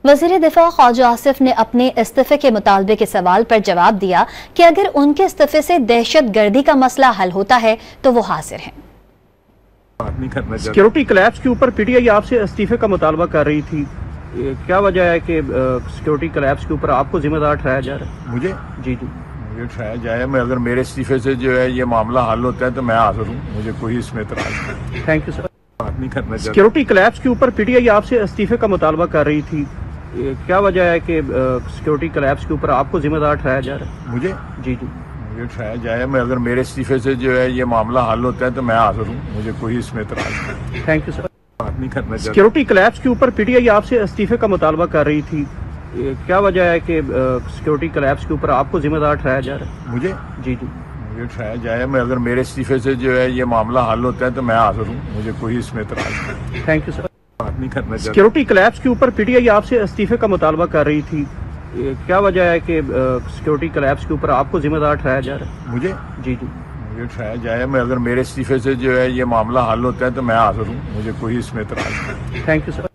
वज़ीर दिफा ख्वाजा आसिफ ने अपने इस्तीफे के मुतालबे के सवाल पर जवाब दिया कि अगर उनके इस्तीफे से दहशत गर्दी का मसला हल होता है तो वो हाजिर हैं। सिक्योरिटी कोलैप्स के ऊपर पीटीआई आपसे इस्तीफे का मुतालबा कर रही थी, क्या वजह है कि सिक्योरिटी कोलैप्स के ऊपर आपको जिम्मेदार ठहराया जा रहा है? मुझे जी ठहराया जाए। मैं अगर मेरे इस्तीफे से जो है ये मामला हल होता है तो मैं हाजिर हूँ, मुझे कोई इसमें इतराज नहीं। Thank you sir. नहीं करना चाहिए। सिक्योरिटी कोलैप्स के ऊपर पीटीआई आपसे इस्तीफे का मुतालबा कर रही थी, क्या वजह है कि सिक्योरिटी कोलैप्स के ऊपर आपको जिम्मेदार ठहराया जा रहा है? मुझे ठहराया जाए। मैं अगर मेरे इस्तीफे से जो है ये मामला हल होता है तो मैं हाजिर हूँ, मुझे कोई इसमें इतराज नहीं। Thank you sir. नहीं करना चाहिए। सिक्योरिटी कोलैप्स के ऊपर पीटीआई आपसे इस्तीफे का मुतालबा कर रही थी, क्या वजह है कि सिक्योरिटी कोलैप्स के ऊपर आपको जिम्मेदार ठहराया जा रहा है? मुझे ठहराया जाए। मैं अगर मेरे इस्तीफे से जो है ये मामला हल होता है तो मैं हाजिर हूँ, मुझे कोई इसमें इतराज नहीं। Thank you sir. नहीं करना चाहिए। सिक्योरिटी कोलैप्स के ऊपर पीटीआई आपसे इस्तीफे का मुतालबा कर रही थी, क्या वजह है कि सिक्योरिटी कोलैप्स के ऊपर आपको जिम्मेदार ठहराया जा रहा है? मुझे ठहराया जाए। मैं अगर मेरे इस्तीफे से जो है ये मामला हल होता है तो मैं हाजिर हूँ, मुझे कोई इसमें इतराज नहीं। Thank you sir.